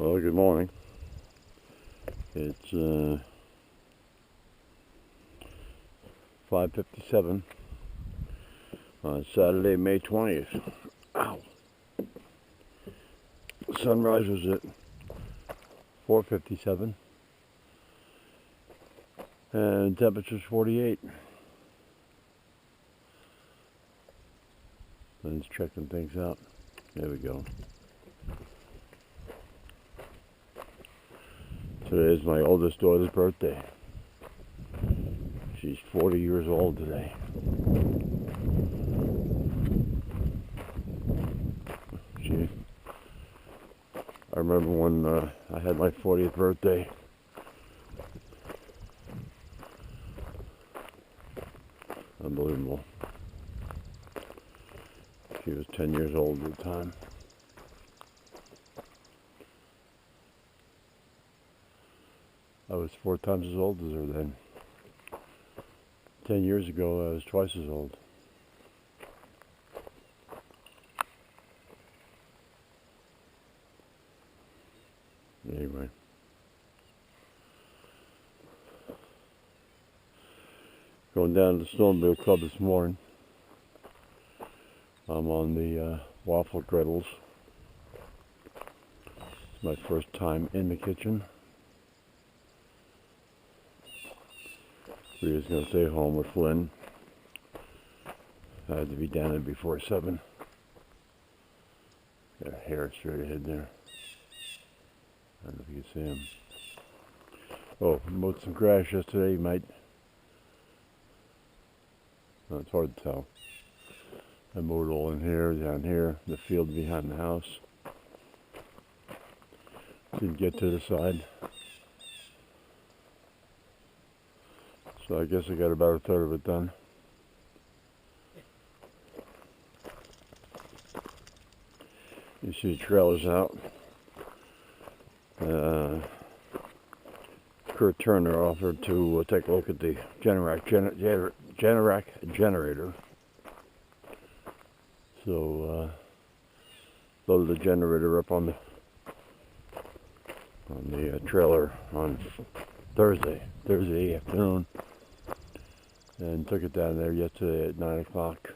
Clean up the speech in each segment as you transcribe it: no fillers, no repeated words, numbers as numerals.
Well, good morning. It's 5:57 on Saturday, May 20th. Ow! Sunrise was at 4:57 and temperature's 48. Flynn's checking things out. There we go. Today is my oldest daughter's birthday. She's 40 years old today. I remember when I had my 40th birthday. Unbelievable. She was 10 years old at the time. I was 4 times as old as her then. 10 years ago, I was twice as old. Anyway. Going down to the Snowmobile Club this morning. I'm on the waffle griddles. It's my first time in the kitchen. We was going to stay home with Flynn. I had to be down there before 7. Got hair straight ahead there. I don't know if you can see him. Oh, mowed some grass yesterday. You might. No, it's hard to tell. I mowed all in here, down here, the field behind the house. Didn't get to the side. So I guess I got about a third of it done. You see the trailers out. Kurt Turner offered to take a look at the Generac generator. So loaded the generator up on the trailer on Thursday afternoon, and took it down there yesterday at 9 o'clock.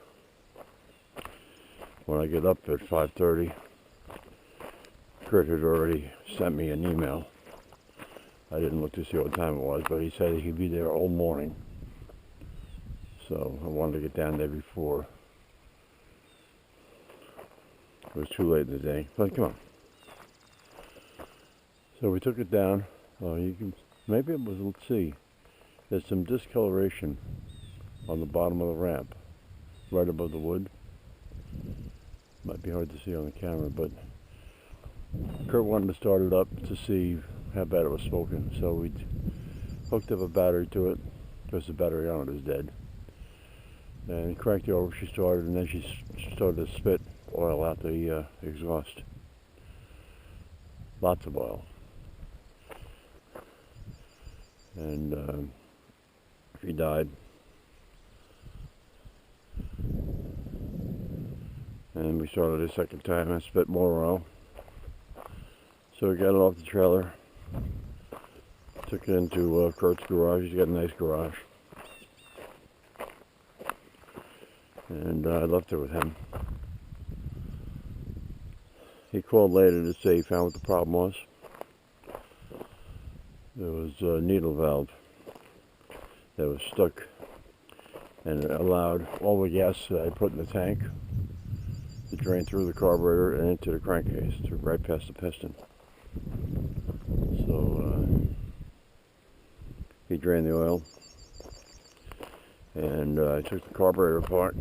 When I get up at 5:30, Kurt had already sent me an email. I didn't look to see what time it was, but he said he'd be there all morning. So I wanted to get down there before it was too late in the day. But come on. So we took it down. You can, maybe it was, let's see. There's some discoloration on the bottom of the ramp, right above the wood. Might be hard to see on the camera, but Kurt wanted to start it up to see how bad it was smoking. So we hooked up a battery to it, because the battery on it is dead. And cranked it over, she started, and then she started to spit oil out the exhaust. Lots of oil. And she died. And we started a second time and spit more oil. So we got it off the trailer. Took it into Kurt's garage. He's got a nice garage. And I left it with him. He called later to say he found what the problem was. There was a needle valve that was stuck, and it allowed all the gas that I put in the tank to drain through the carburetor and into the crankcase, right past the piston. So he drained the oil, and I took the carburetor apart.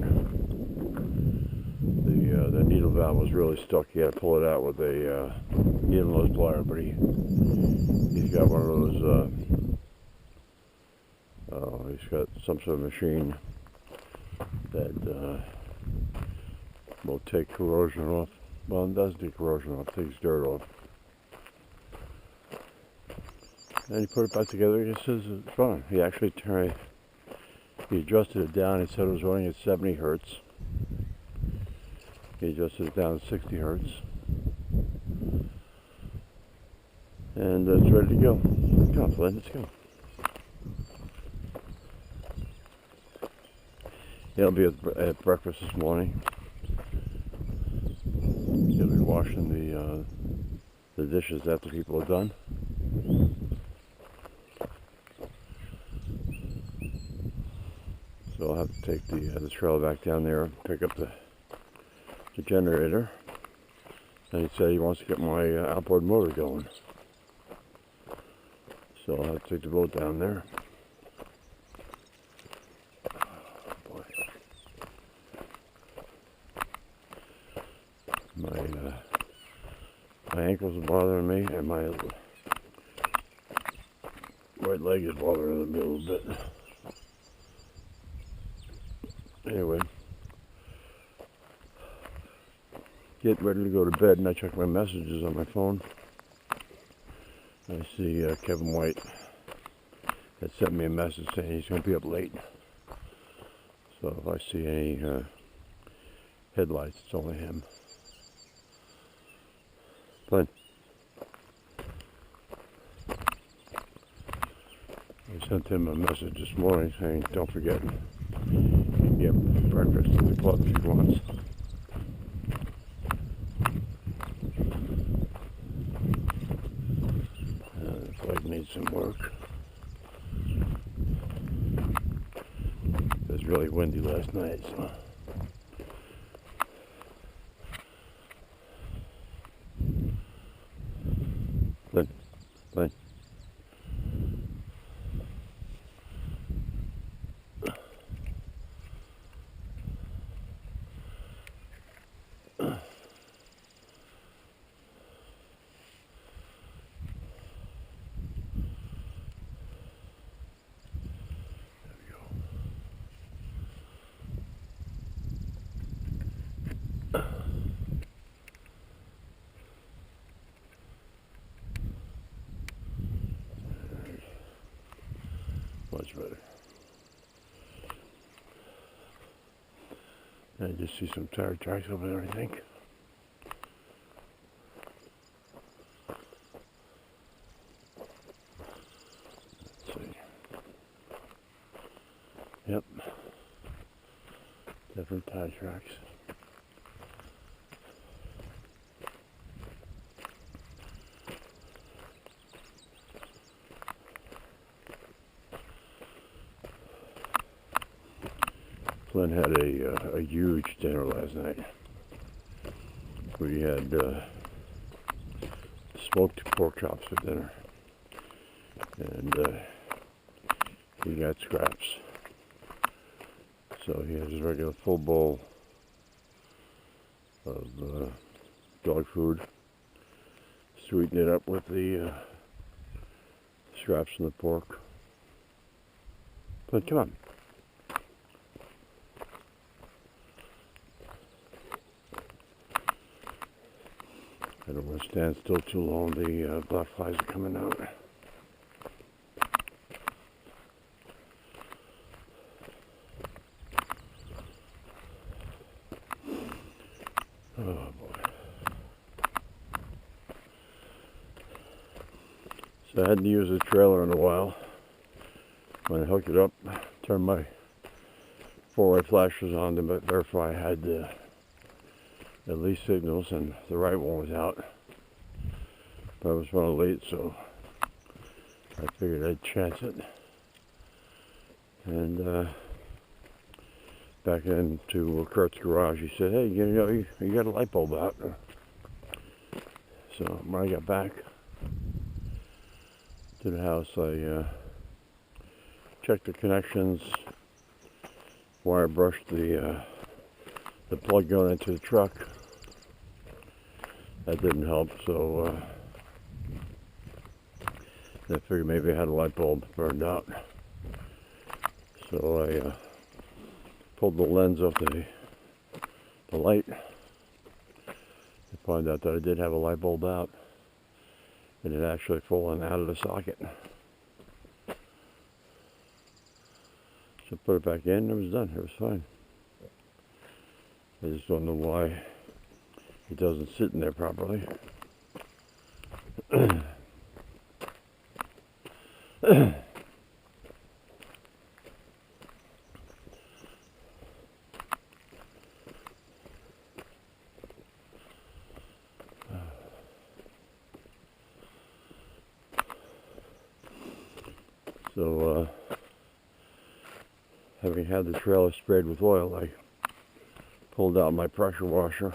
The needle valve was really stuck. He had to pull it out with a needle nose plier, but he's got one of those. He's got some sort of machine that will take corrosion off. Well, it doesn't take corrosion off. It takes dirt off. And he put it back together. He says it's fine. He actually he adjusted it down. He said it was running at 70 hertz. He adjusted it down to 60 hertz. And it's ready to go. Come on, Flynn, let's go. He'll be at breakfast this morning. He'll be washing the dishes after people are done. So I'll have to take the trailer back down there and pick up the generator. And he said he wants to get my outboard motor going. So I'll have to take the boat down there. Oh, boy. My ankles are bothering me, and my right leg is bothering me a little bit. Anyway, get ready to go to bed, and I check my messages on my phone. I see Kevin White had sent me a message saying he's going to be up late. So if I see any headlights, it's only him. Flynn. I sent him a message this morning saying, don't forget, you can get breakfast at the club if he wants. This leg needs some work. It was really windy last night, so. Flynn. Flynn. Much better. I just see some tire tracks over there, I think. Let's see. Yep. Different tire tracks. Flynn had a huge dinner last night. We had smoked pork chops for dinner, and he got scraps. So he has his regular full bowl of dog food, sweeten it up with the scraps from the pork. But come on. I don't want to stand still too long. The black flies are coming out. Oh boy. So I hadn't used the trailer in a while. When I hooked it up, turned my four-way flashers on to verify I had at least signals, and the right one was out. But I was running late, so I figured I'd chance it. And back into Kurt's garage, he said, hey, you got a light bulb out. So when I got back to the house, I checked the connections, wire brushed the plug going into the truck. That didn't help, so I figured maybe I had a light bulb burned out. So I pulled the lens off the light to find out that I did have a light bulb out, and it had actually fallen out of the socket. So put it back in, it was done, it was fine. I just don't know why it doesn't sit in there properly. So, having had the trailer sprayed with oil, I pulled out my pressure washer.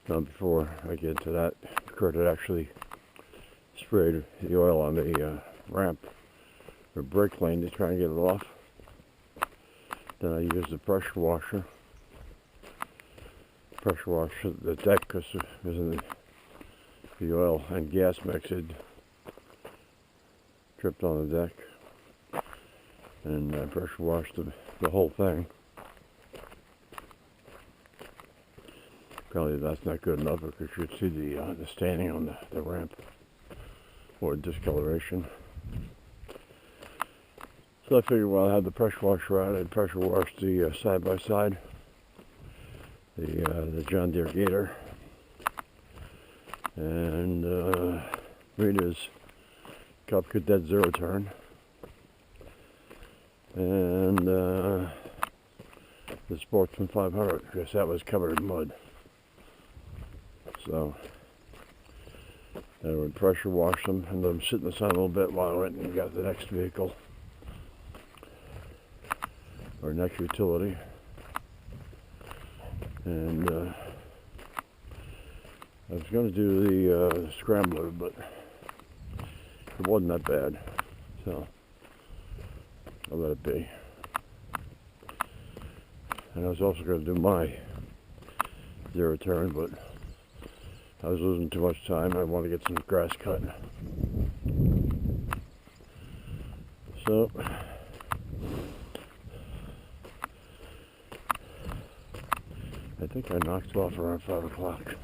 Now, before I get into that, Kurt had actually sprayed the oil on the ramp or brake lane to try and get it off. Then I used the pressure wash the deck because the oil and gas mix had dripped on the deck, and I pressure washed the whole thing. Probably that's not good enough because you should see the staining on the ramp or discoloration. So I figured while I had the pressure washer out, I'd pressure wash the side-by-side, the John Deere Gator, and Rita's Cup Cadet Zero Turn, and the Sportsman 500, because that was covered in mud. So I would pressure wash them and let them sit in the sun a little bit while I went and got the next vehicle or next utility. And I was going to do the scrambler, but it wasn't that bad, so I'll let it be. And I was also going to do my zero turn, but I was losing too much time. I wanted to get some grass cut. So I think I knocked it off around 5 o'clock.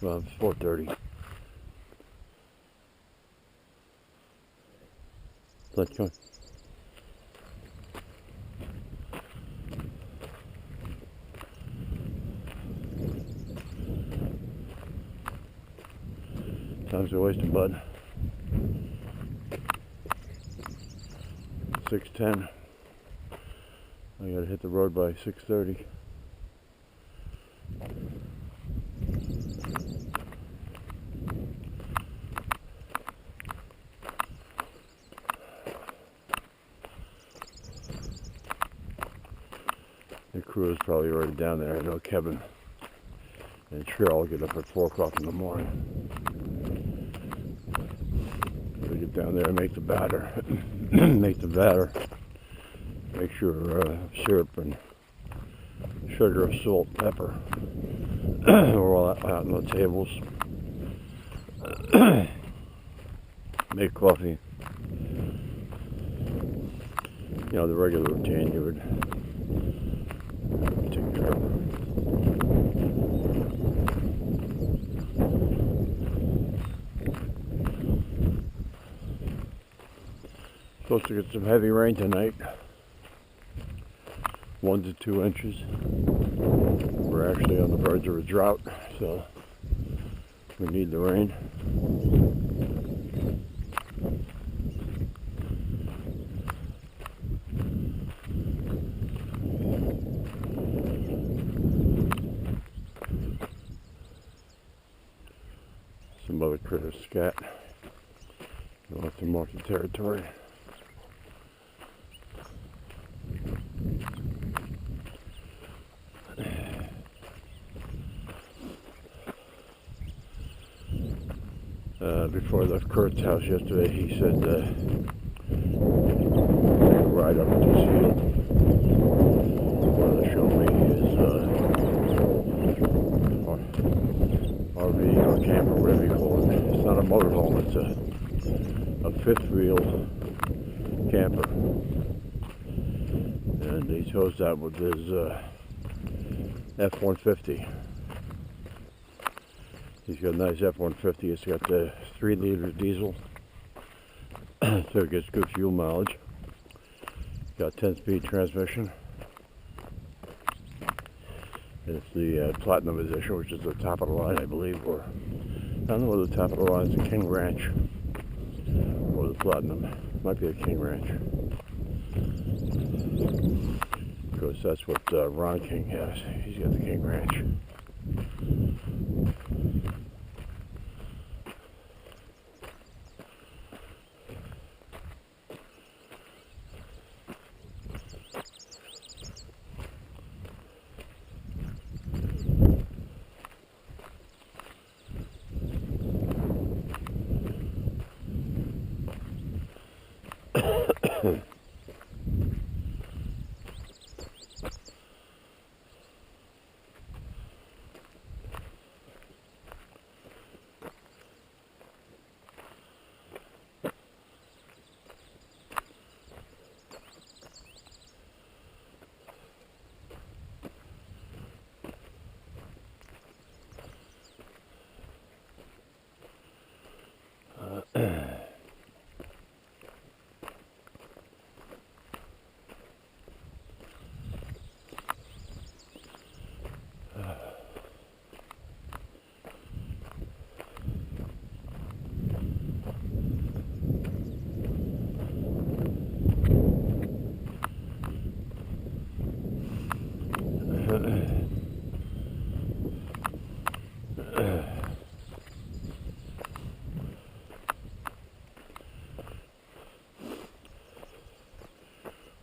Well, 4:30. Let's go. Time's a waste of bud. 6:10. I gotta hit the road by 6:30. The crew is probably already down there. I know Kevin and Cheryl get up at 4 o'clock in the morning. They get down there and make the batter. Make sure syrup and sugar, salt, pepper are all out on the tables. Make coffee. You know, the regular routine you would take care of. Supposed to get some heavy rain tonight. 1 to 2 inches. We're actually on the verge of a drought, so we need the rain. Some other critters scat. They want to mark the territory. Before I left Kurt's house yesterday, he said ride up to his field. He wanted to show me his RV or camper, whatever you call it. It's not a motorhome, it's a fifth wheel camper. And he chose that with his F-150. He's got a nice F-150. It's got the 3-liter diesel, so it gets good fuel mileage. Got 10-speed transmission. And it's the Platinum Edition, which is the top of the line, I believe, or I don't know whether the top of the line is the King Ranch. the platinum. Might be a King Ranch. Because that's what Ron King has. He's got the King Ranch.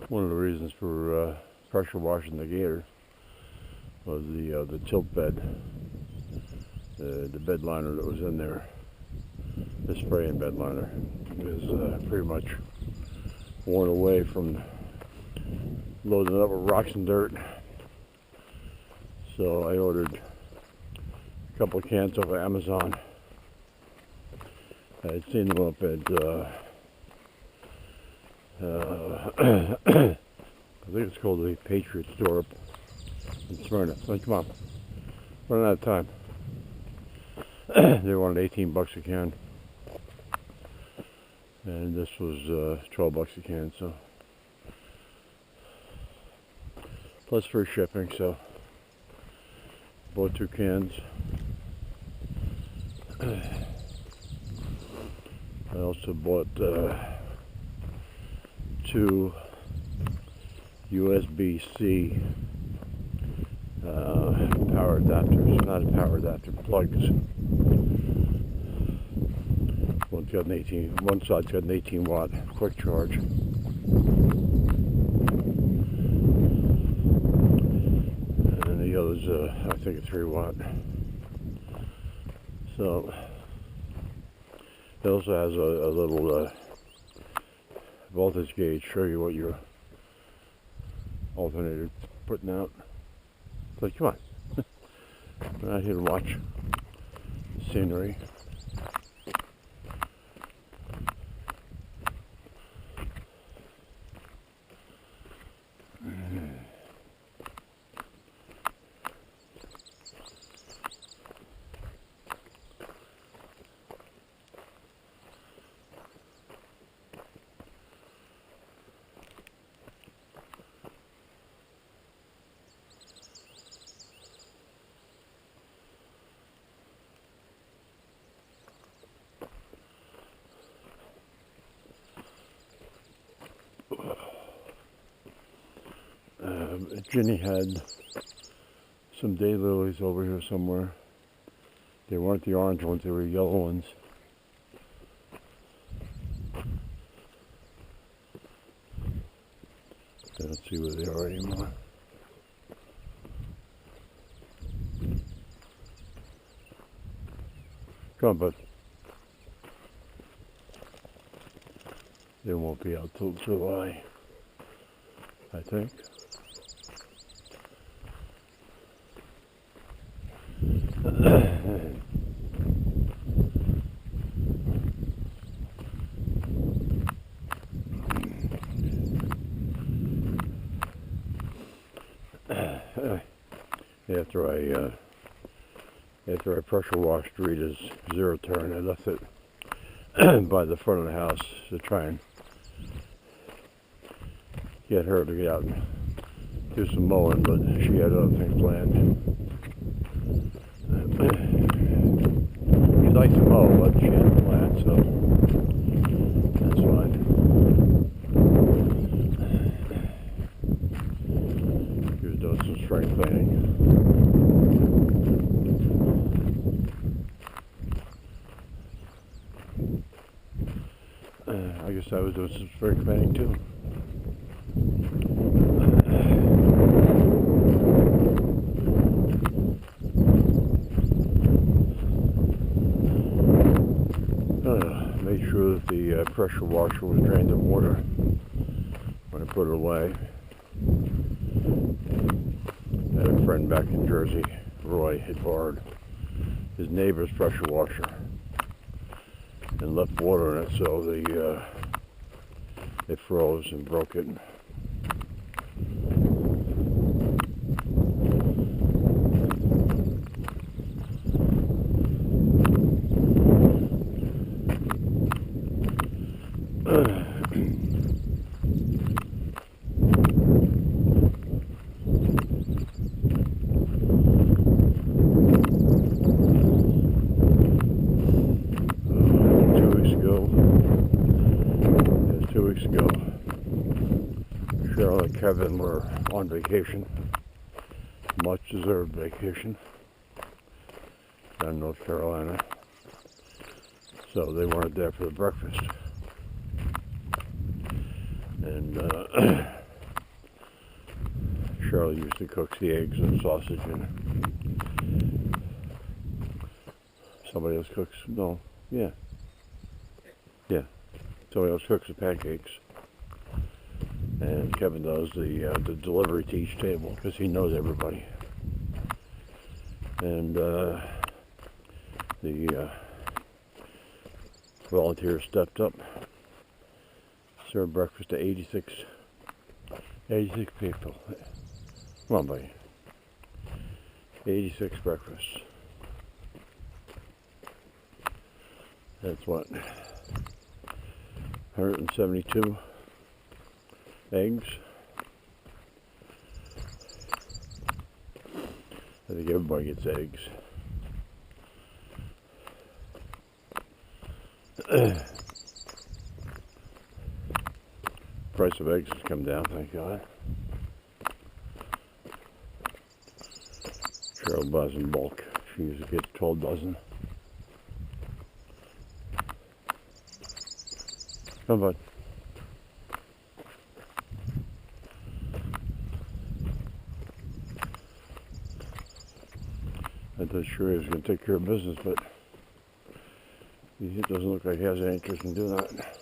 One of the reasons for pressure washing the gator was the tilt bed, the bed liner that was in there. The spraying bed liner is pretty much worn away from loading it up with rocks and dirt. So I ordered a couple of cans off of Amazon. I had seen them up at I think it's called the Patriot Store up in Smyrna. So come on, running out of time. They wanted 18 bucks a can, and this was 12 bucks a can. So plus free shipping. So bought 2 cans. I also bought 2 USB-C power adapters, not a power adapter, plugs. One side's got an 18 watt quick charge. And the other's I think a 3 watt. So it also has a little voltage gauge, show you what your alternator putting out. Like, come on, we're not here to watch scenery. Ginny had some daylilies over here somewhere. They weren't the orange ones, they were yellow ones. I don't see where they are anymore. Come on, bud. They won't be out till July, I think. After I pressure washed Rita's zero turn, I left it by the front of the house to try and get her to get out and do some mowing, but she had other things planned. She likes to mow, but she had planned, so that's some strength training. I guess I was doing some strength training too. Made sure that the pressure washer was drained of water when I put it away. I had a friend back in Jersey, Roy, had borrowed his neighbor's pressure washer and left water in it, so it froze and broke it. Cheryl and Kevin were on vacation, much deserved vacation down in North Carolina, so they weren't there for the breakfast. And Cheryl usually cooks the eggs and sausage, and somebody else cooks, somebody else cooks the pancakes. And Kevin does the delivery to each table because he knows everybody. And the volunteers stepped up, served breakfast to 86 people. Come on, buddy. 86 breakfasts. That's what? 172 eggs. I think everybody gets eggs. Price of eggs has come down, thank God. Cheryl buys in bulk. She usually gets 12 dozen. Come on, bud. I thought sure he was going to take care of business, but it doesn't look like he has any interest in doing that.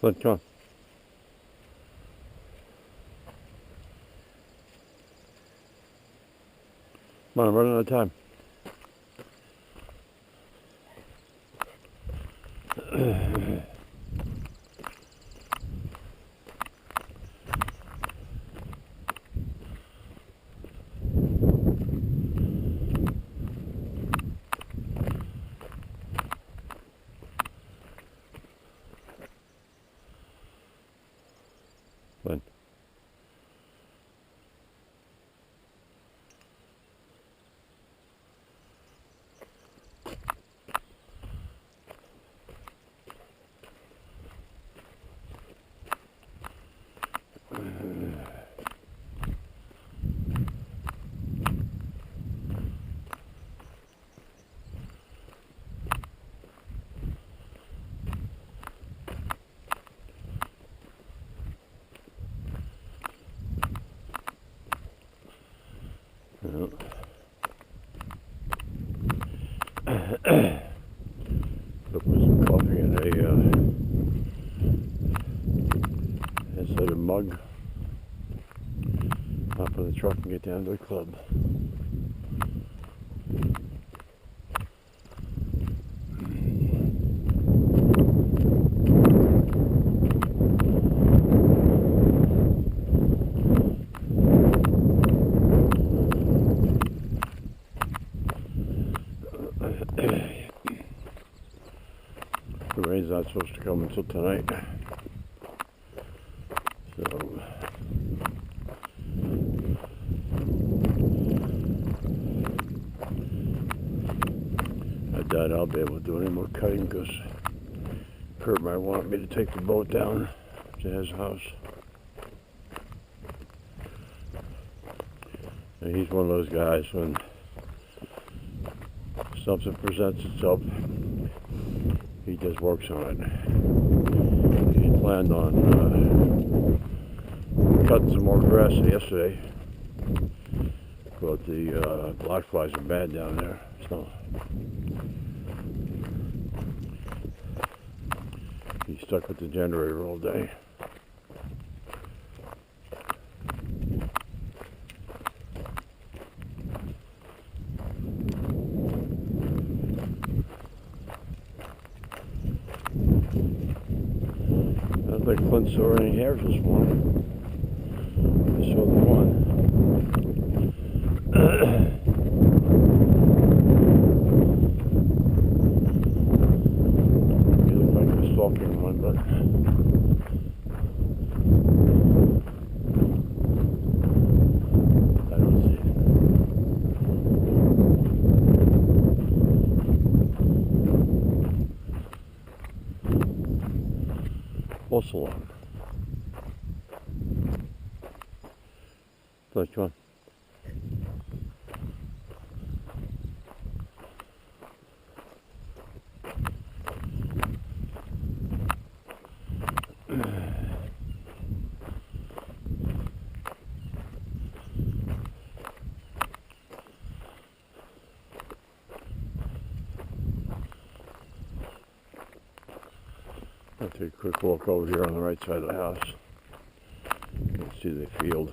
Flynn, come on. Come on, I'm running out of time. Flynn. Put some coffee in inside a mug. Hop in the truck and get down to the club. The rain's not supposed to come until tonight, so I doubt I'll be able to do any more cutting because Kurt might want me to take the boat down to his house. And he's one of those guys, when something presents itself, he just works on it. He planned on cutting some more grass yesterday, but the black flies are bad down there, so he's stuck with the generator all day. I don't think Flynn saw any hares this morning. I saw the one. He looked like he was stalking one, but I don't see it. Also long. Come on. I'll take a quick walk over here on the right side of the house. You can see the field.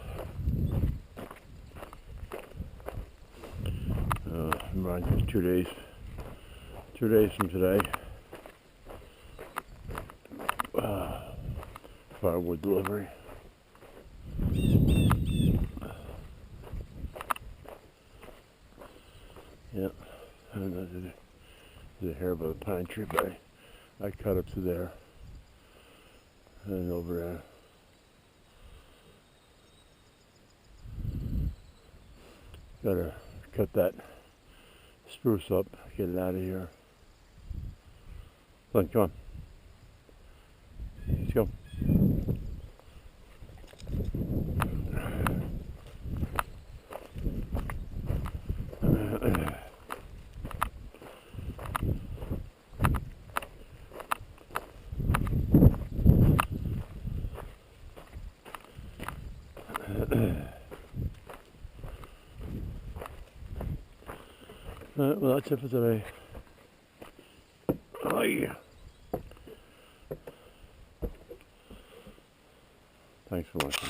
Reminds me, 2 days from today. Firewood delivery. Yep, and there's a hair by the pine tree, but I cut up to there and over there. Gotta cut that spruce up, get it out of here. Come on. Let's go. Alright, well, that's it for today. Oh, yeah. Thanks for watching.